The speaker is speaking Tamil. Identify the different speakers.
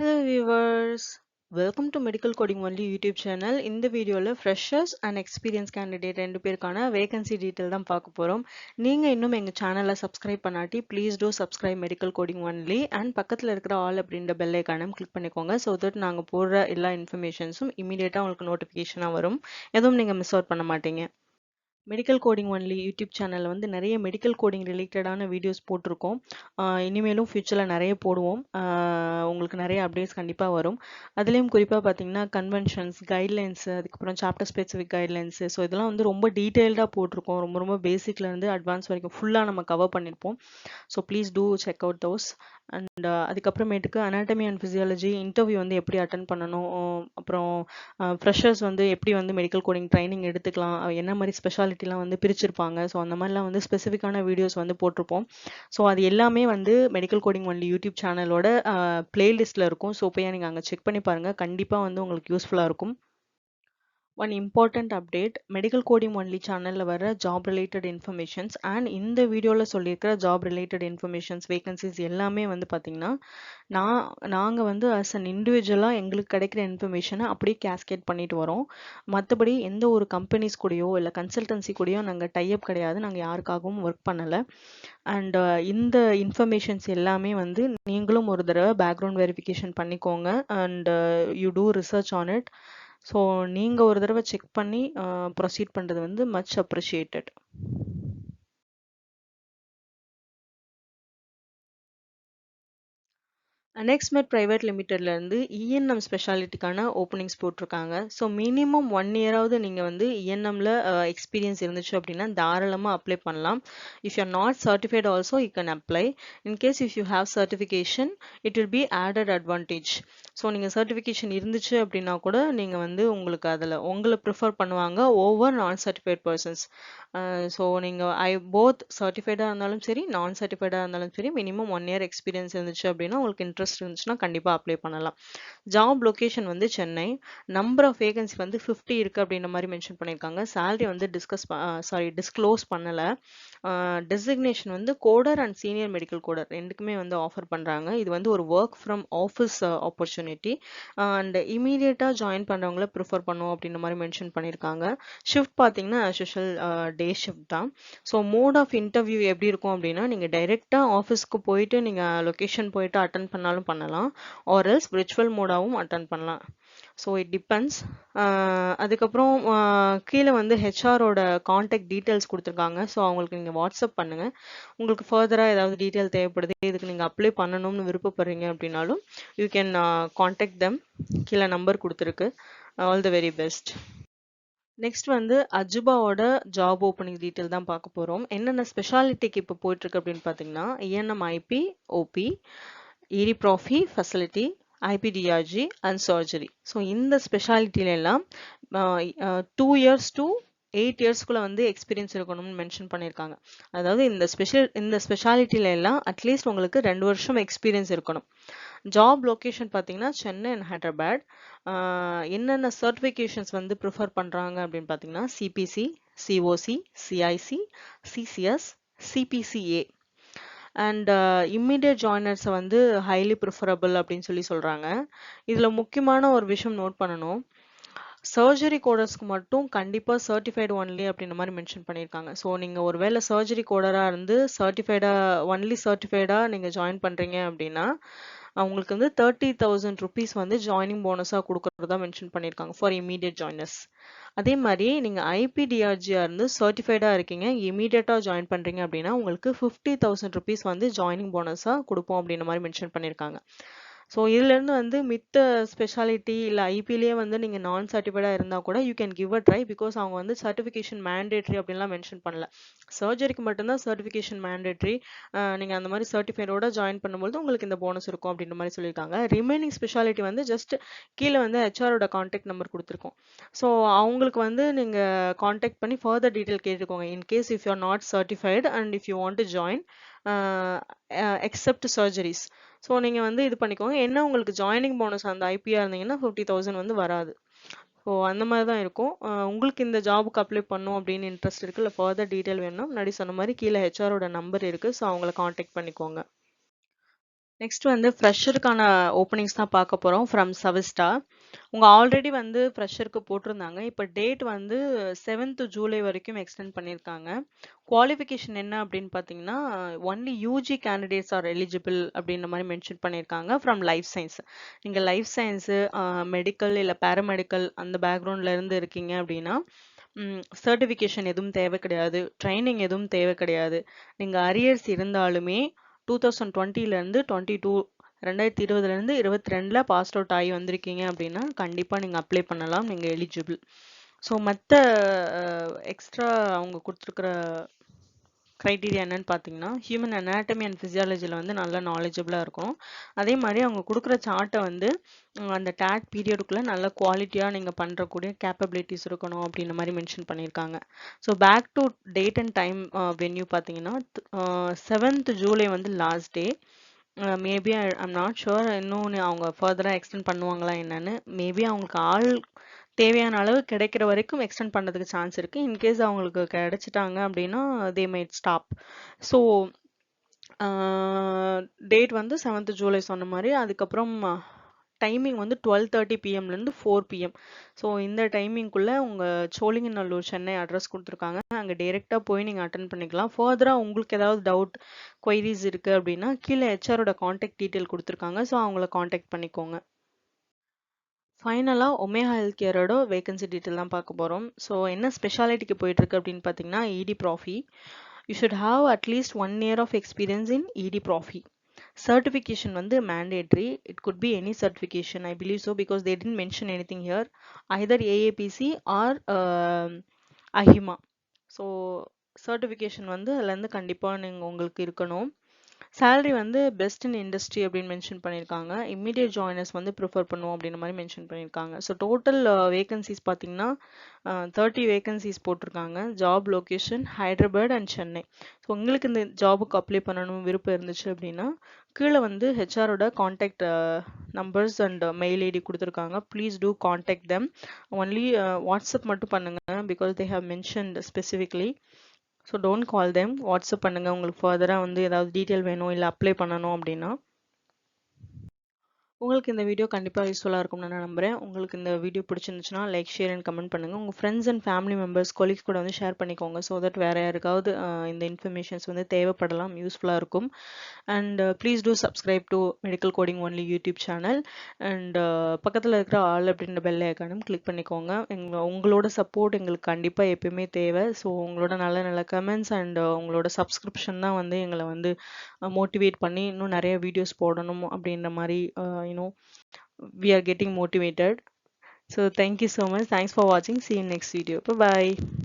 Speaker 1: Hello viewers, welcome to Medical Coding Only YouTube channel. இந்த வீடியோல freshers and experienced candidate ரெண்டு பேருக்கான vacancy detail தான் பார்க்க போறோம். நீங்க இன்னும் எங்க சேனலை subscribe பண்ணாட்டி please do subscribe Medical Coding Only and பக்கத்துல இருக்கிற all அப்படின்ற bell icon click பண்ணிக்கோங்க so that நாங்க போடுற எல்லா informationsம் immediate உங்களுக்கு notification வரும். எதுவும் நீங்க miss out பண்ண மாட்டீங்க. மெடிக்கல் கோடிங் ஒன்லி யூடியூப் சேனலில் வந்து நிறைய மெடிக்கல் கோடிங் ரிலேட்டடான வீடியோஸ் போட்டிருக்கோம். இனிமேலும் ஃபியூச்சரில் நிறைய போடுவோம். உங்களுக்கு நிறைய அப்டேட்ஸ் கண்டிப்பாக வரும். அதுலேயும் குறிப்பாக பார்த்தீங்கன்னா கன்வென்ஷன்ஸ், கைட்லைன்ஸு, அதுக்கப்புறம் சாப்டர் ஸ்பெசிஃபிக் கைட்லைன்ஸு, ஸோ இதெல்லாம் வந்து ரொம்ப டீட்டெயில்டாக போட்டிருக்கோம். ரொம்ப ரொம்ப பேசிக்லேருந்து அட்வான்ஸ் வரைக்கும் ஃபுல்லாக நம்ம கவர் பண்ணியிருப்போம். So please do check out those. And அதுக்கப்புறமேட்டுக்கு அனாட்டமி அண்ட் ஃபிசியாலஜி இன்டர்வியூ வந்து எப்படி அட்டன் பண்ணணும், அப்புறம் ஃப்ரெஷர்ஸ் வந்து எப்படி வந்து மெடிக்கல் கோடிங் ட்ரைனிங் எடுத்துக்கலாம், என்ன மாதிரி ஸ்பெஷாலிட்டிலாம் வந்து பிரிச்சிருப்பாங்க, ஸோ அந்த மாதிரிலாம் வந்து ஸ்பெசிஃபிக்கான வீடியோஸ் வந்து போட்டிருப்போம். ஸோ அது எல்லாமே வந்து மெடிக்கல் கோடிங் ஒன்லி யூடியூப் சேனலோட பிளேலிஸ்ட்டில் இருக்கும். ஸோ போய் நீங்கள் அங்கே செக் பண்ணி பாருங்கள், கண்டிப்பாக வந்து உங்களுக்கு யூஸ்ஃபுல்லாக இருக்கும். One important update, medical coding only channel வர job related informations and இந்த வீடியோல சொல்லியிருக்கிற job related informations, vacancies எல்லாமே வந்து பார்த்தீங்கன்னா நாங்க வந்து as an individual எங்களுக்கு கிடைக்கிற இன்ஃபர்மேஷனை அப்படியே கேஸ்கேட் பண்ணிட்டு வரோம். மற்றபடி எந்த ஒரு கம்பெனிஸ் கூடயோ இல்லை கன்சல்டன்சி கூடயோ நாங்கள் டைப் கிடையாது, நாங்கள் யாருக்காகவும் ஒர்க் பண்ணலை. அண்ட் இந்த இன்ஃபர்மேஷன்ஸ் எல்லாமே வந்து நீங்களும் ஒரு தடவை பேக்ரவுண்ட் வெரிஃபிகேஷன் பண்ணிக்கோங்க and you do research on it. So நீங்கள் ஒரு தடவை செக் பண்ணி ப்ரொசீட் பண்ணுறது வந்து மச் அப்ரிஷியேட்டட். நெக்ஸ்ட்மெட் பிரைவேட் லிமிடெட்ல இருந்து இஎன்எம் ஸ்பெஷாலிட்டிக்கான ஓப்பனிங்ஸ் போட்டிருக்காங்க. ஸோ மினிமம் 1 இயராவது நீங்கள் வந்து இஎன்எம்ல எக்ஸ்பீரியன்ஸ் இருந்துச்சு அப்படின்னா தாராளமாக அப்ளை பண்ணலாம். If you are not certified also you can apply. In case if you have certification it will be added advantage. So நீங்கள் சர்டிஃபிகேஷன் இருந்துச்சு அப்படின்னா கூட நீங்கள் வந்து உங்களுக்கு அதில் உங்களை ப்ரிஃபர் பண்ணுவாங்க ஓவர் நான் சர்டிஃபைட் பர்சன்ஸ். ஸோ நீங்கள் போத் சர்டிஃபைடாக இருந்தாலும் சரி நான் சர்டிஃபைடாக இருந்தாலும் சரி மினிமம் 1 இயர் எக்ஸ்பீரியன்ஸ் இருந்துச்சு அப்படின்னா உங்களுக்கு இன்ட்ரெஸ்ட் இருந்துச்சுன்னா கண்டிப்பாக அப்ளை பண்ணலாம். ஜாப் லொகேஷன் வந்து சென்னை. நம்பர் ஆஃப் வேகன்சி வந்து 50 இருக்குது அப்படின்ற மாதிரி மென்ஷன் பண்ணியிருக்காங்க. சேலரி வந்து டிஸ்க்ளோஸ் பண்ணலை. டெசிக்னேஷன் வந்து coder and senior medical coder ரெண்டுக்குமே வந்து ஆஃபர் பண்ணுறாங்க. இது வந்து ஒரு work from office opportunity and இமீடியட்டாக ஜாயின் பண்ணுறவங்கள ப்ரிஃபர் பண்ணுவோம் அப்படின்ற மாதிரி மென்ஷன் பண்ணியிருக்காங்க. ஷிஃப்ட் பார்த்தீங்கன்னா ஆஸ் யூஷுவல் டே ஷிஃப்ட் தான். ஸோ மோட் ஆஃப் இன்டர்வியூ எப்படி இருக்கும் அப்படின்னா நீங்கள் டைரெக்டாக ஆஃபீஸ்க்கு போயிட்டு நீங்கள் லொக்கேஷன் போயிட்டு அட்டன் பண்ணாலும் பண்ணலாம், ஆர் எல்ஸ் விர்ச்சுவல் மோடாகவும் அட்டன் பண்ணலாம். So it depends. அதுக்கப்புறம் கீழே வந்து ஹெச்ஆரோட காண்டாக்ட் டீட்டெயில்ஸ் கொடுத்துருக்காங்க. ஸோ அவங்களுக்கு நீங்கள் வாட்ஸ்அப் பண்ணுங்கள். உங்களுக்கு ஃபர்தராக ஏதாவது டீட்டெயில் தேவைப்படுது, இதுக்கு நீங்கள் அப்ளை பண்ணணும்னு விருப்பப்படுறீங்க அப்படின்னாலும் யூ கேன் காண்டாக்ட் தெம். கீழே நம்பர் கொடுத்துருக்கு. All the very best. Next வந்து அஜுபாவோட ஜாப் ஓப்பனிங் டீட்டெயில் தான் பார்க்க போகிறோம். என்னென்ன ஸ்பெஷாலிட்டிக்கு இப்போ போயிட்டுருக்கு அப்படின்னு பார்த்தீங்கன்னா இஎன்எம் ஐபி, ஓபி, இரி ப்ராஃபி facility, IPDRG and surgery. So இந்த ஸ்பெஷாலிட்டியில எல்லாம் 2 இயர்ஸ் டு 8 இயர்ஸ்க்குள்ள வந்து எக்ஸ்பீரியன்ஸ் இருக்கணும்னு மென்ஷன் பண்ணியிருக்காங்க. அதாவது இந்த ஸ்பெஷாலிட்டியில எல்லாம் அட்லீஸ்ட் உங்களுக்கு 2 வருஷம் எக்ஸ்பீரியன்ஸ் இருக்கணும். ஜாப் லொகேஷன் பார்த்தீங்கன்னா சென்னை அண்ட் ஹைதராபாத். என்னென்ன சர்டிஃபிகேஷன்ஸ் வந்து ப்ரிஃபர் பண்ணுறாங்க அப்படின்னு பார்த்தீங்கன்னா CPC, COC, CIC, CCS, CPCA and immediate ஜாயினர்ஸை வந்து ஹைலி ப்ரிஃபரபிள் அப்படின்னு சொல்கிறாங்க. இதில் முக்கியமான ஒரு விஷயம் நோட் பண்ணணும், சர்ஜரி கோடர்ஸ்க்கு மட்டும் கண்டிப்பாக சர்டிஃபைடு ஒன்லி அப்படின்ற மாதிரி மென்ஷன் பண்ணியிருக்காங்க. ஸோ நீங்கள் ஒரு வேளை சர்ஜரி கோடராக இருந்து ஒன்லி சர்டிஃபைடாக நீங்கள் ஜாயின் பண்ணுறீங்க அப்படின்னா அவங்களுக்கு வந்து 30,000 rupees வந்து ஜாயினிங் போனஸாக கொடுக்கறதா மென்ஷன் பண்ணியிருக்காங்க ஃபார் இமீடியட் ஜாயினர்ஸ். அதே மாதிரி நீங்கள் ஐபிடிஆர்ஜியாக இருந்து சர்டிஃபைடாக இருக்கீங்க, இமீடியட்டாக ஜாயின் பண்ணுறீங்க அப்படின்னா உங்களுக்கு 50,000 rupees வந்து ஜாயினிங் போனஸாக கொடுப்போம் அப்படின்ற மாதிரி மென்ஷன் பண்ணியிருக்காங்க. ஸோ இதுலேருந்து வந்து மித்த ஸ்பெஷாலிட்டி இல்லை ஐபிலேயே வந்து நீங்கள் நான் சர்டிஃபைடாக இருந்தால் கூட you can give a try, because அவங்க வந்து சர்டிஃபிகேஷன் மேண்டேட்ரி அப்படின்லாம் மென்ஷன் பண்ணல. சர்ஜரிக்கு மட்டும்தான் சர்டிஃபிகேஷன் மேண்டேட்ரி. நீங்கள் அந்த மாதிரி சர்டிஃபைடோட ஜாயின் பண்ணும்போது உங்களுக்கு இந்த போனஸ் இருக்கும் அப்படின்ற மாதிரி சொல்லியிருக்காங்க. ரிமைனிங் ஸ்பெஷாலிட்டி வந்து ஜஸ்ட் கீழே வந்து ஹெச்ஆரோட கான்டாக்ட் நம்பர் கொடுத்துருக்கோம். ஸோ அவங்களுக்கு வந்து நீங்கள் கான்டாக்ட் பண்ணி ஃபர்தர் டீட்டெயில் கேட்டுக்கோங்க. In case if you are not certified and if you want to join accept surgeries. So நீங்கள் வந்து இது பண்ணிக்கோங்க. என்ன உங்களுக்கு ஜாயினிங் போனஸ் அந்த ஐபிஆர் இருந்தீங்கன்னா 50,000 வந்து வராது. ஸோ அந்த மாதிரி தான் இருக்கும். உங்களுக்கு இந்த ஜாபுக்கு அப்ளை பண்ணும் அப்படின்னு இன்ட்ரெஸ்ட் இருக்குது, இல்லை ஃபர்தர் டீட்டெயில் வேணும்னா முன்னாடி சொன்ன மாதிரி கீழே ஹெச்ஆரோட நம்பர் இருக்குது. ஸோ அவங்கள காண்டாக்ட் பண்ணிக்கோங்க. நெக்ஸ்ட் வந்து ஃப்ரெஷருக்கான ஓப்பனிங்ஸ் தான் பார்க்க போறோம் ஃப்ரம் சவிஸ்டா. உங்க ஆல்ரெடி வந்து ஃப்ரெஷருக்கு போட்டிருந்தாங்க. இப்போ டேட் வந்து 7th ஜூலை வரைக்கும் எக்ஸ்டெண்ட் பண்ணியிருக்காங்க. குவாலிஃபிகேஷன் என்ன அப்படின்னு பார்த்தீங்கன்னா, only UG candidates are eligible அப்படின்ற மாதிரி மென்ஷன் பண்ணியிருக்காங்க ஃப்ரம் லைஃப் சயின்ஸ். நீங்கள் லைஃப் சயின்ஸு, மெடிக்கல் இல்லை பேராமெடிக்கல் அந்த பேக்ரவுண்ட்ல இருந்து இருக்கீங்க அப்படின்னா சர்டிஃபிகேஷன் எதுவும் தேவை கிடையாது, ட்ரைனிங் எதுவும் தேவை கிடையாது. நீங்கள் அரியர்ஸ் இருந்தாலுமே 2020லேருந்து 2020லேருந்து 22ல் பாஸ் அவுட் ஆகி வந்திருக்கீங்க அப்படின்னா கண்டிப்பாக நீங்கள் அப்ளை பண்ணலாம், நீங்கள் எலிஜிபிள். ஸோ மற்ற எக்ஸ்ட்ரா அவங்க கொடுத்துருக்குற க்ரைட்டீரியா என்னன்னு பார்த்தீங்கன்னா, ஹியூமன் அனாட்டமி அண்ட் ஃபிசியாலஜியில் வந்து நல்லா நாலேஜபிளாக இருக்கும். அதே மாதிரி அவங்க கொடுக்குற சார்ட்டை வந்து அந்த டேட் பீரியடுக்குள்ளே நல்ல குவாலிட்டியாக நீங்கள் பண்ணுறக்கூடிய கேப்பபிலிட்டிஸ் இருக்கணும் அப்படின்ற மாதிரி மென்ஷன் பண்ணியிருக்காங்க. So back to date and time venue பார்த்தீங்கன்னா 7th ஜூலை வந்து last day. Maybe I'm not sure இன்னும் அவங்க ஃபர்தராக எக்ஸ்டெண்ட் பண்ணுவாங்களா என்னன்னு. மேபி அவங்களுக்கு ஆள் தேவையான அளவு கிடைக்கிற வரைக்கும் எக்ஸ்டெண்ட் பண்ணுறதுக்கு சான்ஸ் இருக்குது. இன்கேஸ் அவங்களுக்கு கிடைச்சிட்டாங்க அப்படின்னா they might stop. So date வந்து 7th ஜூலை சொன்ன மாதிரி. அதுக்கப்புறம் டைமிங் வந்து 12:30 பிஎம்லேருந்து 4 பிஎம். ஸோ இந்த டைமிங்குள்ளே உங்கள் சோழிங்கநல்லூர் சென்னை அட்ரஸ் கொடுத்துருக்காங்க. அங்கே டைரெக்டாக போய் நீங்கள் அட்டன் பண்ணிக்கலாம். ஃபர்தராக உங்களுக்கு ஏதாவது டவுட் கொயரிஸ் இருக்குது அப்படின்னா கீழே ஹெச்ஆரோட காண்டாக்ட் டீட்டெயில் கொடுத்துருக்காங்க. ஸோ அவங்கள காண்டாக்ட் பண்ணிக்கோங்க. ஃபைனலாக ஒமேகா ஹெல்த் கேரோட வேகன்சி டீட்டெயில் தான் பார்க்க போகிறோம். ஸோ என்ன ஸ்பெஷாலிட்டிக்கு போயிட்டுருக்கு அப்படின்னு பார்த்தீங்கன்னா, இடி ப்ராஃபி. யூ ஷுட் ஹாவ் அட்லீஸ்ட் 1 year of experience in ED ப்ராஃபி. Certification வந்து mandatory. It could be any certification, I believe so, because they didn't mention anything here. Either AAPC or AHIMA. So certification வந்து அதுலேருந்து கண்டிப்பாக நீங்கள் உங்களுக்கு இருக்கணும். சேலரி வந்து பெஸ்ட் இன் இண்டஸ்ட்ரி அப்படின்னு மென்ஷன் பண்ணியிருக்காங்க. இம்மீடியட் ஜாயினர்ஸ் வந்து ப்ரிஃபர் பண்ணுவோம் அப்படின்ற மாதிரி மென்ஷன் பண்ணியிருக்காங்க. ஸோ டோட்டல் வேகன்சிஸ் பார்த்தீங்கன்னா 30 வேகன்சிஸ் போட்டிருக்காங்க. Job location Hyderabad and Chennai. So உங்களுக்கு இந்த ஜாபுக்கு அப்ளை பண்ணணும் விருப்பம் இருந்துச்சு அப்படின்னா கீழே வந்து ஹெச்ஆரோட contact numbers and mail ID கொடுத்துருக்காங்க. Please do contact them. Only WhatsApp மட்டும் பண்ணுங்க, because they have mentioned specifically. So don't call them. WhatsApp பண்ணுங்கள் உங்களுக்கு ஃபர்தராக வந்து ஏதாவது டீட்டெயில் வேணும் இல்லை அப்ளை பண்ணணும் அப்படின்னா. உங்களுக்கு இந்த வீடியோ கண்டிப்பாக யூஸ்ஃபுல்லாக இருக்கும்னு நான் நம்புறேன். உங்களுக்கு இந்த வீடியோ பிடிச்சிருந்துச்சுன்னா லைக், ஷேர் அண்ட் கமெண்ட் பண்ணுங்கள். உங்கள் friends and family members, colleagues கூட வந்து ஷேர் பண்ணிக்கோங்க. ஸோ தட் வேறு யாருக்காவது இந்த இன்ஃபர்மேஷன்ஸ் வந்து தேவைப்படலாம், யூஸ்ஃபுல்லாக இருக்கும். And please do subscribe to medical coding only YouTube channel. And பக்கத்தில் இருக்கிற ஆல் அப்படின்ற பெல் ஐக்கானும் கிளிக் பண்ணிக்கோங்க. உங்களோட சப்போர்ட் எங்களுக்கு கண்டிப்பாக எப்பயுமே தேவை. ஸோ உங்களோட நல்ல நல்ல கமெண்ட்ஸ் அண்ட் உங்களோட சப்ஸ்கிரிப்ஷன் தான் வந்து எங்களை வந்து மோட்டிவேட் பண்ணி இன்னும் நிறைய வீடியோஸ் போடணும் அப்படின்ற மாதிரி we are getting motivated. So thank you so much. Thanks for watching. See you in next video. Bye bye.